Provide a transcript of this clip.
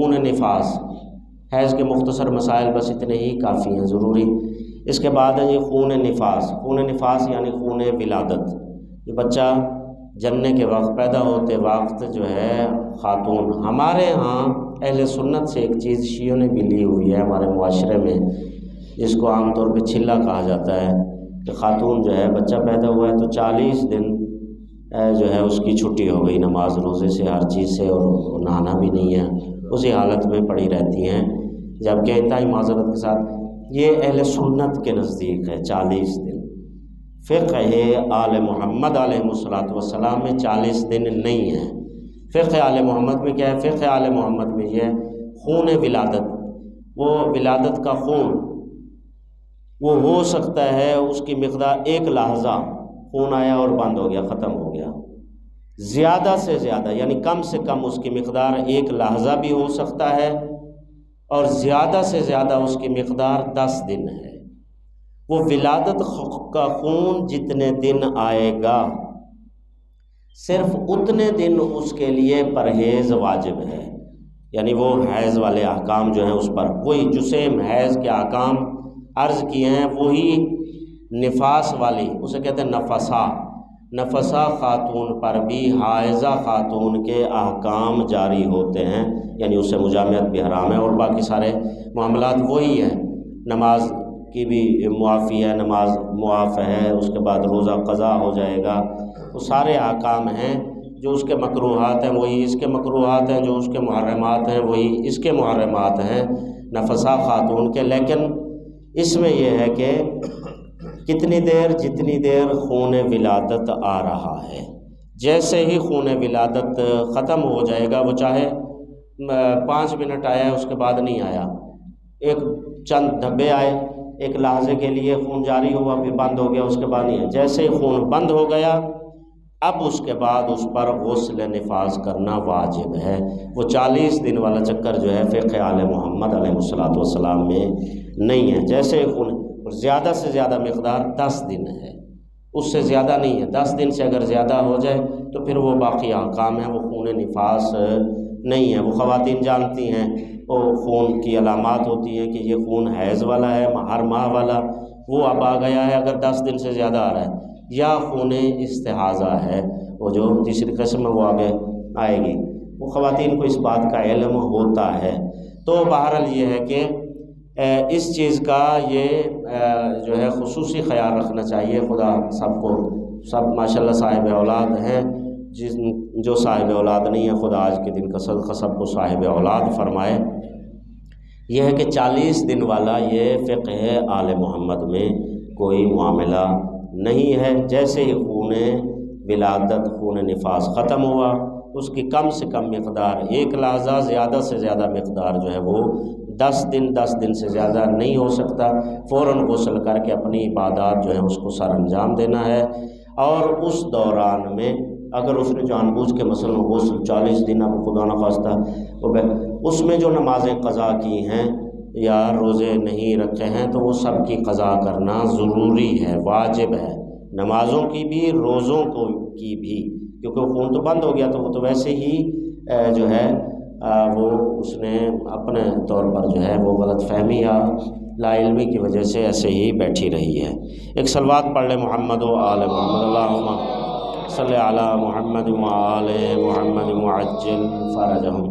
خون نفاس، حیض کے مختصر مسائل بس اتنے ہی کافی ہیں ضروری۔ اس کے بعد ہے جی خون نفاس۔ خون نفاس یعنی خون ولادت، جو بچہ جننے کے وقت، پیدا ہوتے وقت جو ہے خاتون، ہمارے ہاں اہل سنت سے ایک چیز شیعوں نے بھی لی ہوئی ہے ہمارے معاشرے میں، جس کو عام طور پہ چھلا کہا جاتا ہے، کہ خاتون جو ہے بچہ پیدا ہوا ہے تو 40 دن جو ہے اس کی چھٹی ہو گئی، نماز روزے سے ہر چیز سے، اور نہانا بھی نہیں ہے، اسی حالت میں پڑی رہتی ہیں، جبکہ انتہائی معذرت کے ساتھ یہ اہل سنت کے نزدیک ہے 40 دن۔ فقہ آل محمد علیہ السلام میں 40 دن نہیں ہے۔ فقہ آل محمد میں کیا ہے؟ فقہ آل محمد میں یہ ہے خون ولادت، وہ ولادت کا خون وہ ہو سکتا ہے اس کی مقدار 1 لحظہ، خون آیا اور بند ہو گیا، ختم ہو گیا، زیادہ سے زیادہ یعنی کم سے کم اس کی مقدار 1 لحظہ بھی ہو سکتا ہے، اور زیادہ سے زیادہ اس کی مقدار 10 دن ہے۔ وہ ولادت کا خون جتنے دن آئے گا صرف اتنے دن اس کے لیے پرہیز واجب ہے، یعنی وہ حیض والے احکام جو ہیں اس پر، وہی جو سیم حیض کے احکام عرض کیے ہیں وہی نفاس والی، اسے کہتے ہیں نفسا، نفسا خاتون پر بھی حائضہ خاتون کے احکام جاری ہوتے ہیں، یعنی اس سے مجامعت بھی حرام ہے، اور باقی سارے معاملات وہی ہیں، نماز کی بھی معافی ہے، نماز معاف ہے، اس کے بعد روزہ قضا ہو جائے گا، وہ سارے احکام ہیں، جو اس کے مکروہات ہیں وہی اس کے مکروہات ہیں، جو اس کے محرمات ہیں وہی اس کے محرمات ہیں نفسا خاتون کے۔ لیکن اس میں یہ ہے کہ کتنی دیر؟ جتنی دیر خون ولادت آ رہا ہے، جیسے ہی خون ولادت ختم ہو جائے گا، وہ چاہے 5 منٹ آیا ہے اس کے بعد نہیں آیا، ایک چند دھبے آئے، 1 لحظے کے لیے خون جاری ہوا پھر بند ہو گیا، اس کے بعد نہیں ہے، جیسے ہی خون بند ہو گیا اب اس کے بعد اس پر غسل نفاس کرنا واجب ہے۔ وہ 40 دن والا چکر جو ہے فقہ آل محمد علیہ السلام میں نہیں ہے۔ جیسے ہی خون، زیادہ سے زیادہ مقدار 10 دن ہے، اس سے زیادہ نہیں ہے۔ 10 دن سے اگر زیادہ ہو جائے تو پھر وہ باقی احکام ہیں، وہ خون نفاس نہیں ہے۔ وہ خواتین جانتی ہیں، وہ خون کی علامات ہوتی ہیں کہ یہ خون حیض والا ہے، ہر ماہ والا، وہ اب آ گیا ہے اگر 10 دن سے زیادہ آ رہا ہے، یا خون استحاضہ ہے، وہ جو تیسری قسم ہے وہ آگے آئے گی، وہ خواتین کو اس بات کا علم ہوتا ہے۔ تو بہرحال یہ ہے کہ اس چیز کا یہ جو ہے خصوصی خیال رکھنا چاہیے۔ خدا سب کو، سب ماشاءاللہ صاحب اولاد ہیں، جو صاحب اولاد نہیں ہے خدا آج کے دن کا صدقہ سب کو صاحب اولاد فرمائے۔ یہ ہے کہ 40 دن والا یہ فقہ آل محمد میں کوئی معاملہ نہیں ہے۔ جیسے ہی خون ولادت، خون نفاس ختم ہوا، اس کی کم سے کم مقدار 1 لحظہ، زیادہ سے زیادہ مقدار جو ہے وہ 10 دن سے زیادہ نہیں ہو سکتا، فوراً غسل کر کے اپنی عبادات جو ہیں اس کو سر انجام دینا ہے۔ اور اس دوران میں اگر اس نے جان بوجھ کے مثلا غسل 40 دن اب خدا نخواستہ اس میں جو نمازیں قضا کی ہیں یا روزے نہیں رکھے ہیں تو وہ سب کی قضا کرنا ضروری ہے، واجب ہے، نمازوں کی بھی، روزوں کی بھی، کیونکہ خون تو بند ہو گیا تو وہ تو ویسے ہی جو ہے وہ اس نے اپنے طور پر جو ہے وہ غلط فہمی یا لا علمی کی وجہ سے ایسے ہی بیٹھی رہی ہے۔ ایک صلوات پڑھ لیں محمد و آل محمد، اللہم صلی علی محمد و آل محمد وعجل فرجہم۔